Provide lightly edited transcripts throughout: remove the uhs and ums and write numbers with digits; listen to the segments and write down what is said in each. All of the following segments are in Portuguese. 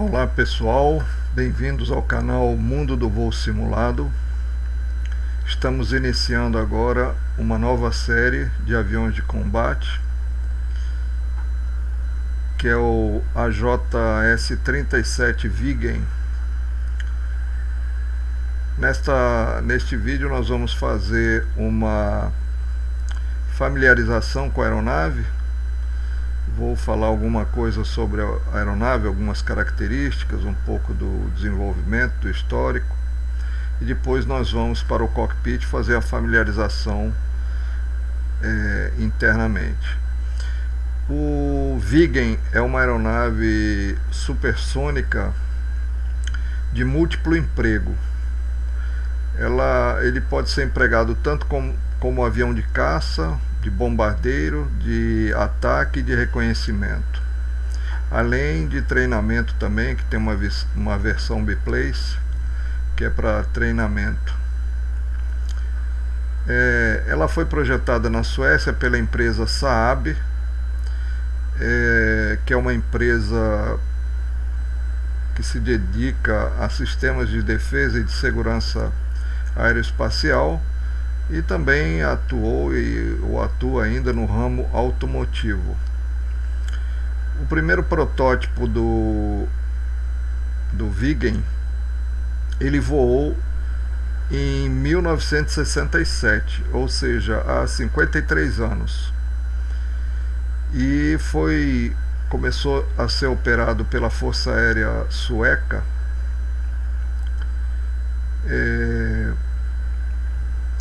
Olá pessoal, bem-vindos ao canal Mundo do Voo Simulado. Estamos iniciando agora uma nova série de aviões de combate, que é o AJS-37 Viggen. Neste vídeo nós vamos fazer uma familiarização com a aeronave. Vou falar alguma coisa sobre a aeronave, algumas características, um pouco do desenvolvimento, do histórico, e depois nós vamos para o cockpit fazer a familiarização internamente. O Viggen é uma aeronave supersônica de múltiplo emprego. Ele pode ser empregado tanto como avião de caça, de bombardeiro, de ataque e de reconhecimento, além de treinamento também, que tem uma versão biplace, que é para treinamento. Ela foi projetada na Suécia pela empresa Saab, que é uma empresa que se dedica a sistemas de defesa e de segurança aeroespacial, e também atuou ou atua ainda no ramo automotivo. O primeiro protótipo do Viggen, ele voou em 1967, ou seja, há 53 anos, e começou a ser operado pela Força Aérea Sueca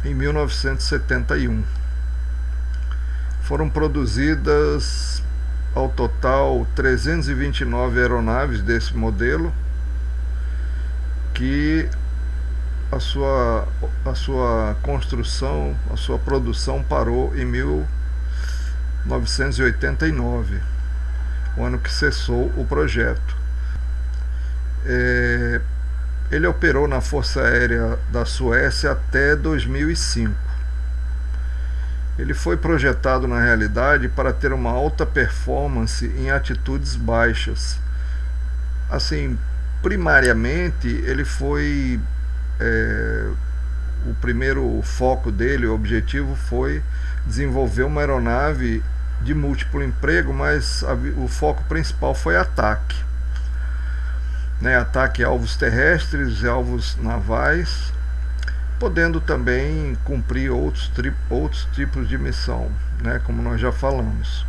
em 1971. Foram produzidas ao total 329 aeronaves desse modelo, que a sua construção, a sua produção parou em 1989, o ano que cessou o projeto. Ele operou na Força Aérea da Suécia até 2005. Ele foi projetado, na realidade, para ter uma alta performance em altitudes baixas. Assim, primariamente, ele foi... o primeiro foco dele, o objetivo foi desenvolver uma aeronave de múltiplo emprego, mas o foco principal foi ataque. Ataque a alvos terrestres e alvos navais, podendo também cumprir outros tipos de missão, como nós já falamos.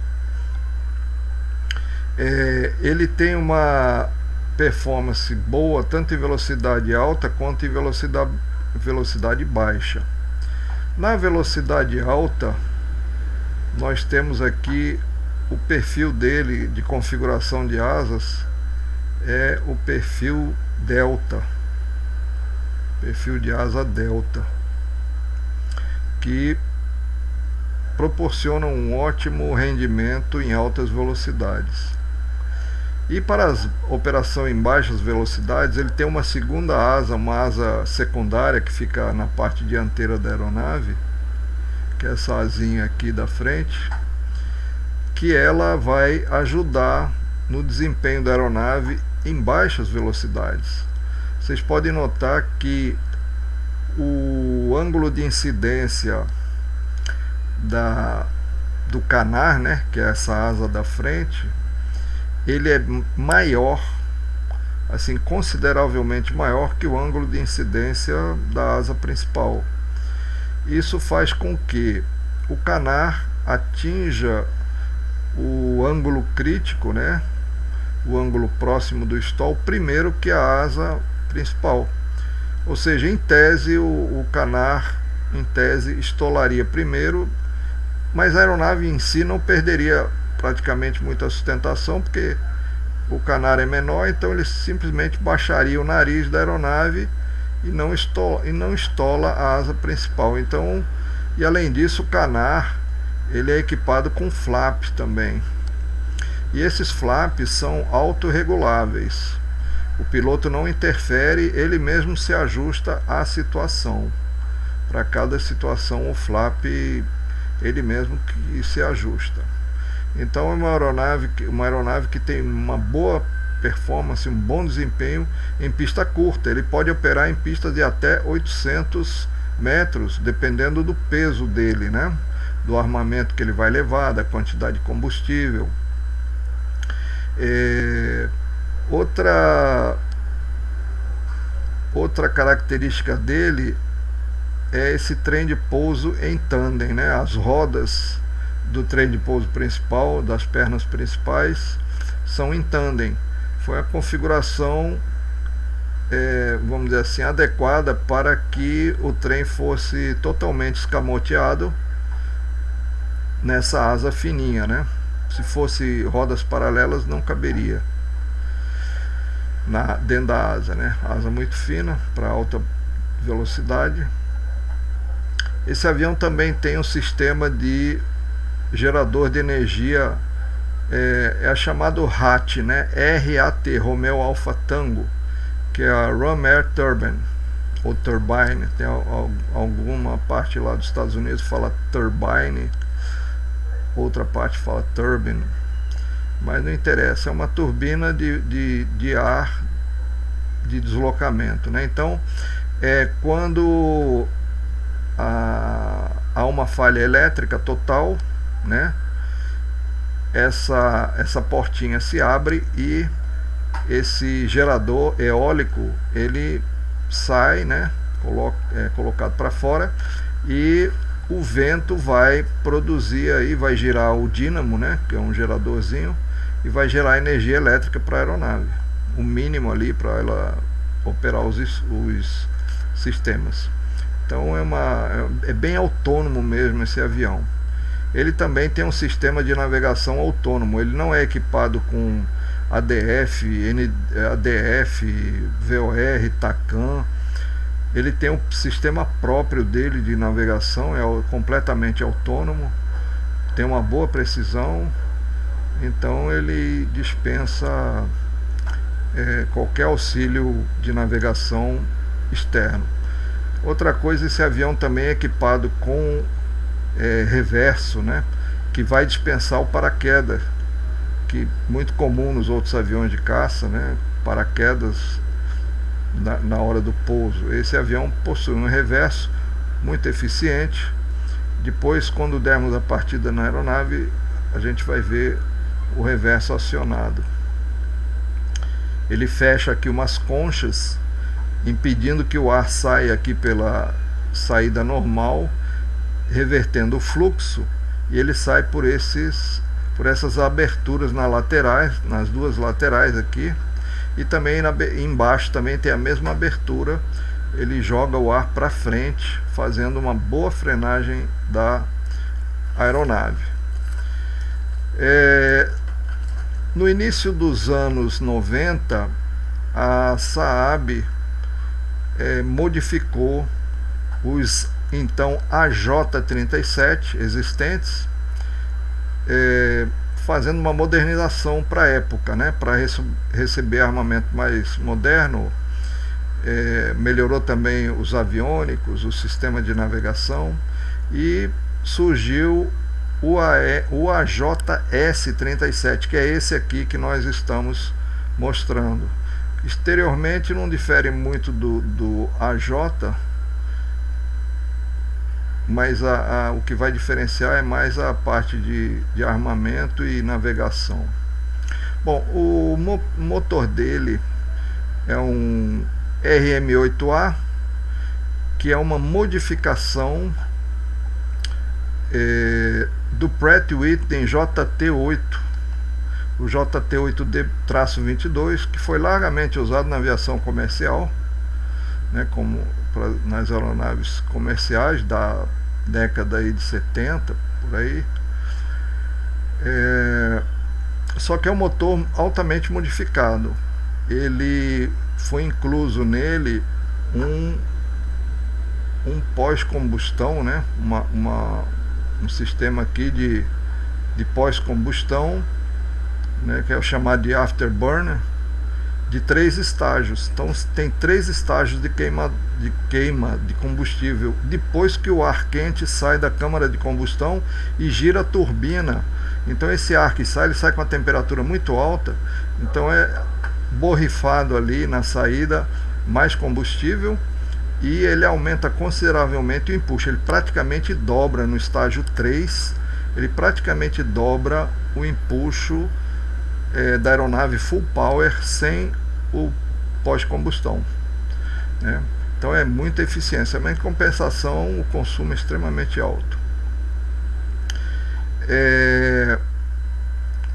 Ele tem uma performance boa tanto em velocidade alta quanto em velocidade baixa. Na velocidade alta, nós temos aqui o perfil dele de configuração de asas, é o perfil delta, perfil de asa delta, que proporciona um ótimo rendimento em altas velocidades. E para a operação em baixas velocidades, ele tem uma segunda asa, uma asa secundária, que fica na parte dianteira da aeronave, que é essa asinha aqui da frente, que ela vai ajudar no desempenho da aeronave em baixas velocidades. Vocês podem notar que o ângulo de incidência do canar, que é essa asa da frente, ele é maior, assim, consideravelmente maior que o ângulo de incidência da asa principal. Isso faz com que o canar atinja o ângulo crítico, o ângulo próximo do stall, primeiro que a asa principal. Ou seja, em tese, o canar, em tese, estolaria primeiro, mas a aeronave em si não perderia praticamente muita sustentação, porque o canar é menor, então ele simplesmente baixaria o nariz da aeronave e não estola a asa principal. Então, e além disso, o canar ele é equipado com flaps também. E esses flaps são autorreguláveis. O piloto não interfere, ele mesmo se ajusta à situação. Para cada situação, o flap, ele mesmo que se ajusta. Então é uma aeronave que tem uma boa performance, um bom desempenho em pista curta. Ele pode operar em pistas de até 800 metros, dependendo do peso dele, né? Do armamento que ele vai levar, da quantidade de combustível. Outra característica dele é esse trem de pouso em tandem, né? As rodas do trem de pouso principal, das pernas principais, são em tandem. Foi a configuração, vamos dizer assim, adequada para que o trem fosse totalmente escamoteado nessa asa fininha, né? Se fosse rodas paralelas, não caberia dentro da asa, né? Asa muito fina para alta velocidade. Esse avião também tem um sistema de gerador de energia, é chamado RAT, né? RAT, Romeo Alpha Tango, que é a Ram Air Turbine, ou Turbine. Tem alguma parte lá dos Estados Unidos fala Turbine, outra parte fala Turbine, mas não interessa, é uma turbina de ar de deslocamento, né? Então, quando há uma falha elétrica total, né? Essa portinha se abre e esse gerador eólico ele sai, né? Colocado para fora, e o vento vai produzir aí, vai girar o dínamo, né? Que é um geradorzinho, e vai gerar energia elétrica para a aeronave, o mínimo ali para ela operar os sistemas. Então é bem autônomo mesmo esse avião. Ele também tem um sistema de navegação autônomo. Ele não é equipado com ADF, VOR, TACAN. Ele tem um sistema próprio dele de navegação, é completamente autônomo, tem uma boa precisão, então ele dispensa qualquer auxílio de navegação externo. Outra coisa, esse avião também é equipado com reverso, né, que vai dispensar o paraquedas, que muito comum nos outros aviões de caça, né, paraquedas na hora do pouso. Esse avião possui um reverso muito eficiente. Depois, quando dermos a partida na aeronave, a gente vai ver o reverso acionado. Ele fecha aqui umas conchas, impedindo que o ar saia aqui pela saída normal, revertendo o fluxo, e ele sai por essas aberturas nas duas laterais aqui, e também embaixo também tem a mesma abertura. Ele joga o ar para frente, fazendo uma boa frenagem da aeronave. No início dos anos 90, a Saab modificou os então AJ-37 existentes, fazendo uma modernização para a época, né, para receber armamento mais moderno. Melhorou também os aviônicos, o sistema de navegação, e surgiu o AJS-37, que é esse aqui que nós estamos mostrando. Exteriormente não difere muito do AJ, mas o que vai diferenciar é mais a parte de armamento e navegação. Bom, o motor dele é um RM8A, que é uma modificação do Pratt & Whitney JT8, o JT8D-22, que foi largamente usado na aviação comercial, né, como nas aeronaves comerciais da década aí de 70, por aí. Só que é um motor altamente modificado. Ele foi incluso nele um pós-combustão, né, um sistema aqui de pós-combustão, né, que é o chamado de afterburner, de 3 estágios. Então tem 3 estágios de queima de combustível depois que o ar quente sai da câmara de combustão e gira a turbina. Então esse ar que sai, ele sai com uma temperatura muito alta. Então borrifado ali na saída mais combustível, e ele aumenta consideravelmente o empuxo. Ele praticamente dobra no estágio 3, ele praticamente dobra o empuxo da aeronave full power sem o pós-combustão, né? Então é muita eficiência, mas em compensação o consumo é extremamente alto.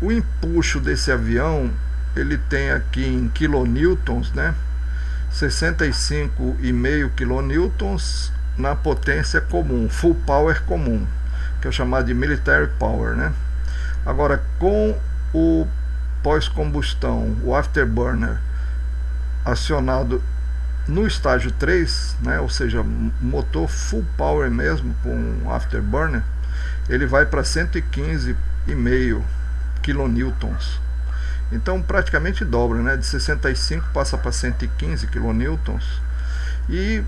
O empuxo desse avião, ele tem aqui em kilonewtons, né? 65,5 kilonewtons na potência comum, full power comum, que é o chamado de military power, né? Agora, com o pós-combustão, o afterburner, acionado no estágio 3, né, ou seja, motor full power mesmo com afterburner, ele vai para 115,5 kilonewtons. Então praticamente dobra, né? De 65 passa para 115 kilonewtons. E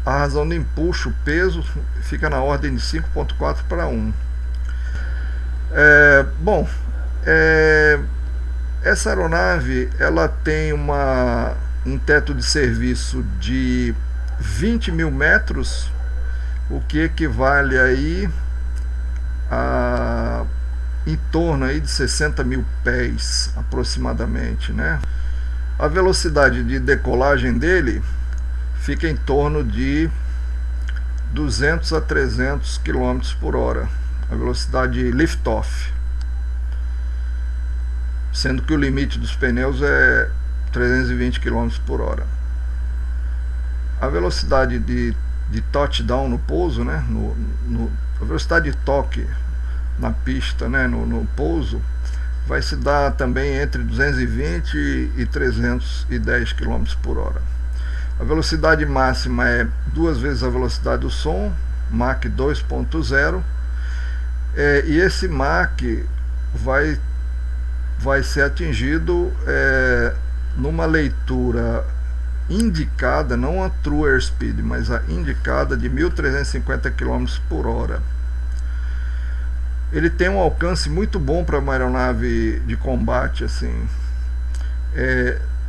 a razão do empuxo, o peso, fica na ordem de 5,4 para 1. Essa aeronave, ela tem um teto de serviço de 20 mil metros, o que equivale aí a em torno aí de 60 mil pés aproximadamente, né? A velocidade de decolagem dele fica em torno de 200 a 300 km por hora, a velocidade de lift-off, sendo que o limite dos pneus é 320 km por hora. A velocidade de touchdown no pouso, né? A velocidade de toque na pista, né, no pouso, vai se dar também entre 220 e 310 km por hora. A velocidade máxima é 2 vezes a velocidade do som, Mach 2.0, e esse Mach vai ser atingido numa leitura indicada, não a true airspeed, mas a indicada de 1.350 km por hora. Ele tem um alcance muito bom para uma aeronave de combate, assim.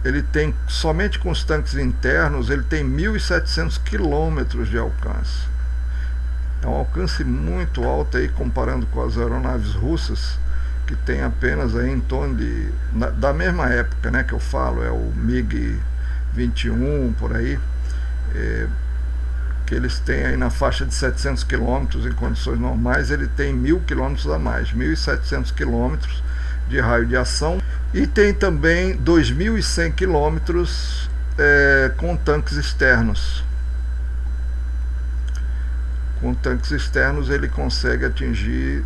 Ele tem, somente com os tanques internos, ele tem 1.700 km de alcance. É um alcance muito alto aí, comparando com as aeronaves russas, que tem apenas aí em torno da mesma época, né, que eu falo, é o MiG-21, por aí, que eles têm aí na faixa de 700 km em condições normais. Ele tem 1.000 km a mais, 1.700 km de raio de ação, e tem também 2.100 km com tanques externos. Com tanques externos ele consegue atingir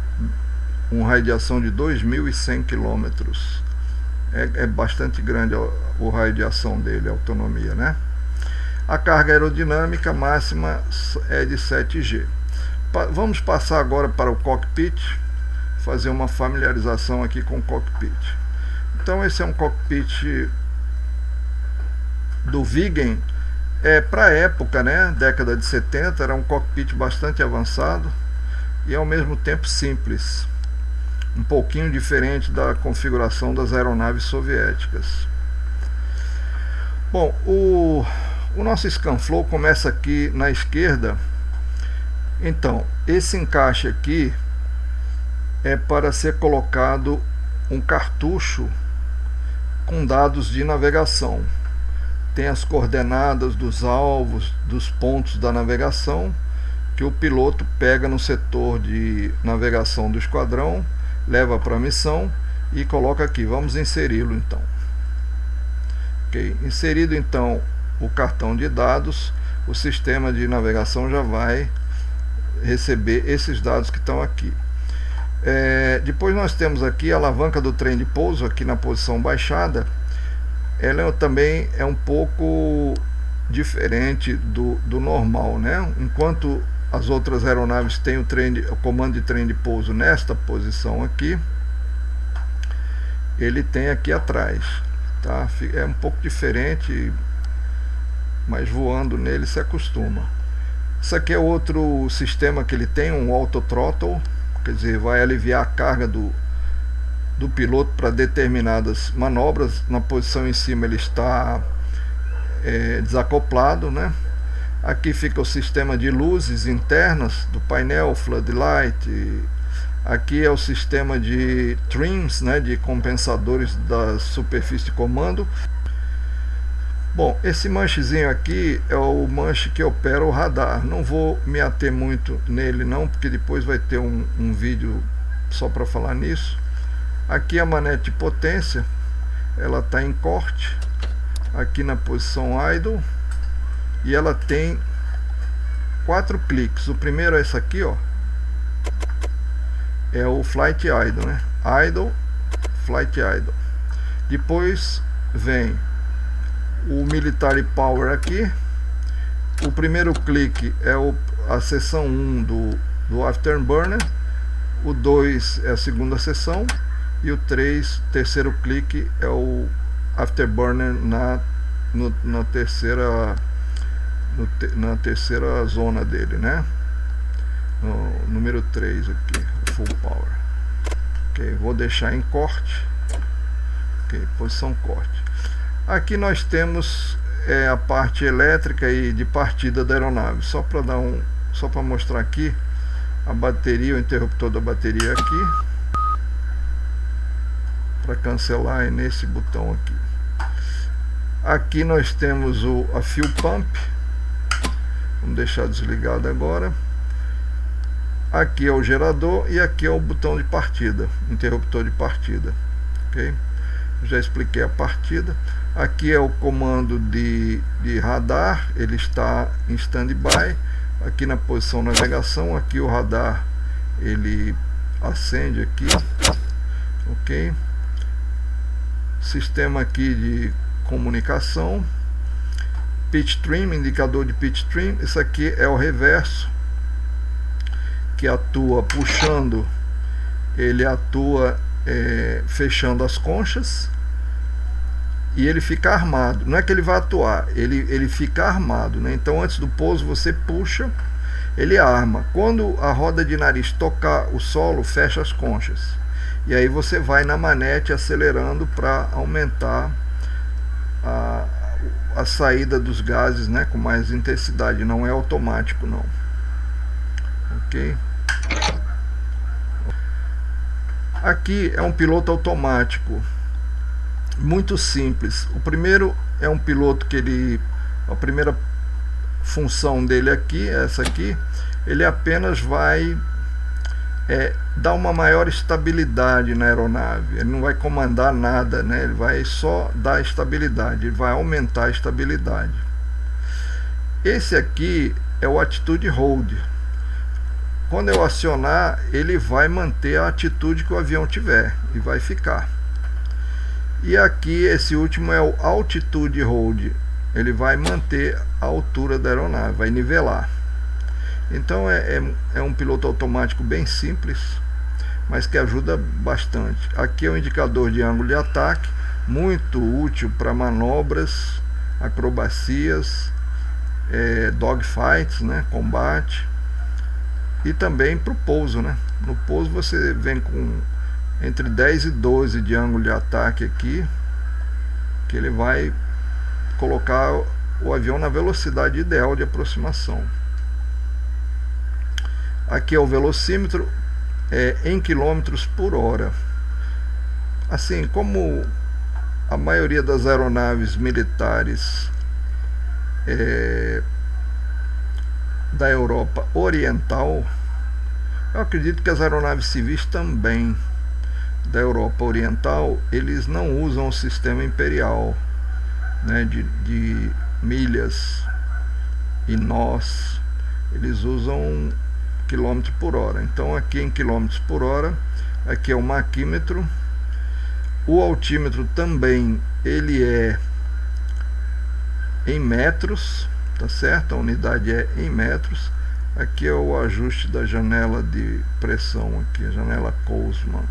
um raio de ação de 2.100 km. É bastante grande o raio de ação dele, a autonomia, né? A carga aerodinâmica máxima é de 7G. Vamos passar agora para o cockpit, fazer uma familiarização aqui com o cockpit. Então esse é um cockpit do Viggen. Para a época, né, década de 70, era um cockpit bastante avançado e ao mesmo tempo simples, um pouquinho diferente da configuração das aeronaves soviéticas. Bom, o nosso Scanflow começa aqui na esquerda. Então, esse encaixe aqui é para ser colocado um cartucho com dados de navegação. Tem as coordenadas dos alvos, dos pontos da navegação, que o piloto pega no setor de navegação do esquadrão, leva para a missão e coloca aqui. Vamos inseri-lo então. Ok, inserido então o cartão de dados, o sistema de navegação já vai receber esses dados que estão aqui. Depois nós temos aqui a alavanca do trem de pouso, aqui na posição baixada. Ela também é um pouco diferente do normal, né? Enquanto as outras aeronaves têm o comando de trem de pouso nesta posição aqui, ele tem aqui atrás, tá? É um pouco diferente, mas voando nele se acostuma. Isso aqui é outro sistema que ele tem, um auto throttle, quer dizer, vai aliviar a carga do piloto para determinadas manobras. Na posição em cima ele está desacoplado, né? Aqui fica o sistema de luzes internas do painel, floodlight. Aqui é o sistema de trims, né, de compensadores da superfície de comando. Bom, esse manchezinho aqui é o manche que opera o radar. Não vou me ater muito nele não, porque depois vai ter um vídeo só para falar nisso. Aqui a manete de potência, ela está em corte, aqui na posição idle, e ela tem 4 cliques. O primeiro é esse aqui, ó, é o flight idle, né? Idle, flight idle. Depois vem o military power aqui. O primeiro clique é a seção 1 do afterburner. O 2 é a segunda seção. E o 3, terceiro clique, é o afterburner na terceira zona dele, né? No número 3 aqui, full power. Ok, vou deixar em corte. Ok, posição corte. Aqui nós temos a parte elétrica e de partida da aeronave. Só para mostrar aqui a bateria, o interruptor da bateria aqui. Para cancelar é nesse botão aqui. Aqui nós temos a fuel pump. Vamos deixar desligado agora. Aqui é o gerador e aqui é o botão de partida, interruptor de partida. Ok? Já expliquei a partida. Aqui é o comando de radar, ele está em standby. Aqui na posição navegação, aqui o radar ele acende aqui. Ok? Sistema aqui de comunicação, pitch trim, indicador de pitch trim. Isso aqui é o reverso, que atua puxando, ele atua fechando as conchas, e ele fica armado. Não é que ele vai atuar, ele fica armado, né? Então antes do pouso você puxa, ele arma. Quando a roda de nariz tocar o solo, fecha as conchas. E aí você vai na manete acelerando para aumentar a saída dos gases, né, com mais intensidade. Não é automático não. Ok? Aqui é um piloto automático. Muito simples. O primeiro é um piloto que a primeira função dele aqui, essa aqui, ele apenas vai dar uma maior estabilidade na aeronave. Ele não vai comandar nada, né? Ele vai só dar estabilidade, ele vai aumentar a estabilidade. Esse aqui é o Attitude Hold. Quando eu acionar, ele vai manter a atitude que o avião tiver e vai ficar. E aqui esse último é o Altitude Hold. Ele vai manter a altura da aeronave, vai nivelar. Então é um piloto automático bem simples, mas que ajuda bastante. Aqui é o indicador de ângulo de ataque, muito útil para manobras, acrobacias, dogfights, né, combate, e também para o pouso, né? No pouso você vem com entre 10 e 12 de ângulo de ataque aqui, que ele vai colocar o avião na velocidade ideal de aproximação. Aqui é o velocímetro em quilômetros por hora. Assim, como a maioria das aeronaves militares da Europa Oriental, eu acredito que as aeronaves civis também da Europa Oriental, eles não usam o sistema imperial, né, de milhas e nós, eles usam quilômetro por hora. Então aqui em quilômetros por hora, aqui é o maquímetro. O altímetro também ele é em metros, tá certo? A unidade é em metros. Aqui é o ajuste da janela de pressão aqui, a janela Kossmann.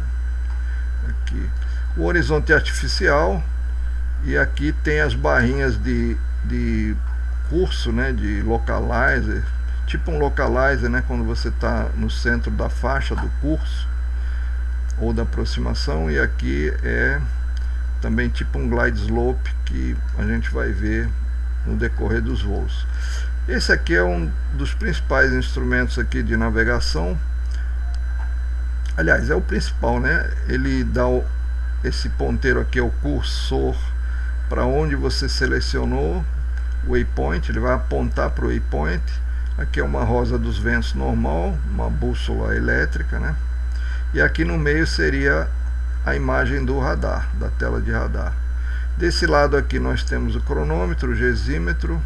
Aqui o horizonte artificial, e aqui tem as barrinhas de curso, né, de localizer, tipo um localizer, né, quando você está no centro da faixa do curso. ou da aproximação, e aqui é também tipo um glide slope que a gente vai ver no decorrer dos voos. Esse aqui é um dos principais instrumentos aqui de navegação. Aliás, é o principal, né? Ele dá esse ponteiro aqui, é o cursor para onde você selecionou o waypoint, ele vai apontar para o waypoint. Aqui é uma rosa dos ventos normal, uma bússola elétrica, né? E aqui no meio seria a imagem do radar, da tela de radar. Desse lado aqui nós temos o cronômetro, o gesímetro,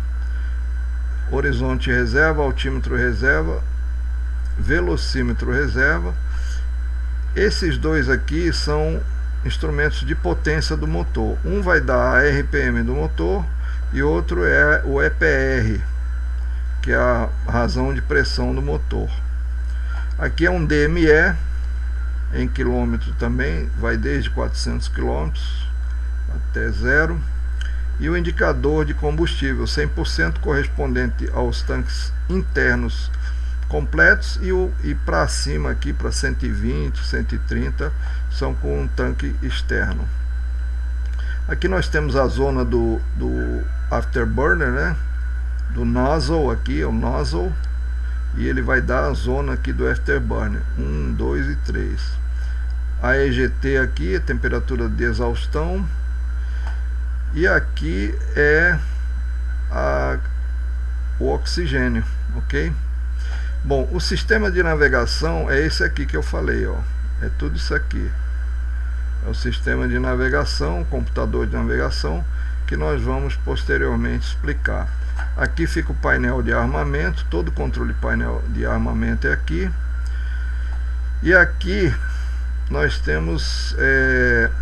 horizonte reserva, altímetro reserva, velocímetro reserva. Esses dois aqui são instrumentos de potência do motor. Um vai dar a RPM do motor e outro é o EPR, que é a razão de pressão do motor. Aqui é um DME em quilômetro também, vai desde 400 km até zero. E o indicador de combustível 100% correspondente aos tanques internos completos, e para cima aqui para 120, 130 são com um tanque externo. Aqui nós temos a zona do afterburner, né? Do nozzle, aqui é o nozzle, e ele vai dar a zona aqui do afterburner 1, 2 e 3. A EGT aqui, a temperatura de exaustão, e aqui é o oxigênio, ok? Bom, o sistema de navegação é esse aqui que eu falei, ó. É tudo isso aqui. É o sistema de navegação, computador de navegação, que nós vamos posteriormente explicar. Aqui fica o painel de armamento, todo o controle de painel de armamento é aqui. E aqui nós temos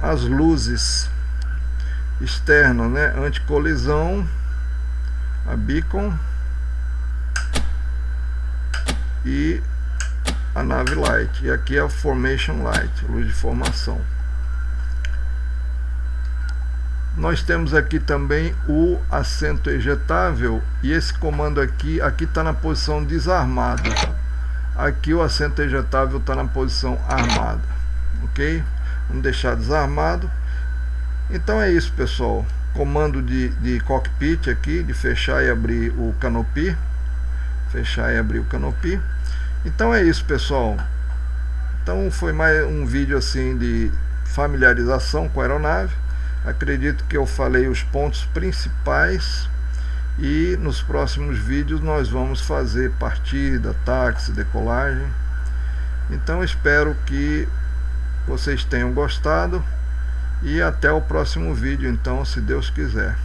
as luzes externas, né? Anticolisão, a beacon e a nave light. E aqui é a formation light, luz de formação. Nós temos aqui também o assento ejetável, e esse comando aqui está na posição desarmada. Aqui o assento ejetável está na posição armada, ok? Vamos deixar desarmado. Então é isso, pessoal. Comando de cockpit aqui, de fechar e abrir o canopy. Fechar e abrir o canopy. Então é isso, pessoal. Então foi mais um vídeo assim de familiarização com a aeronave. Acredito que eu falei os pontos principais, e nos próximos vídeos nós vamos fazer partida, táxi, decolagem. Então espero que vocês tenham gostado, e até o próximo vídeo, então, se Deus quiser.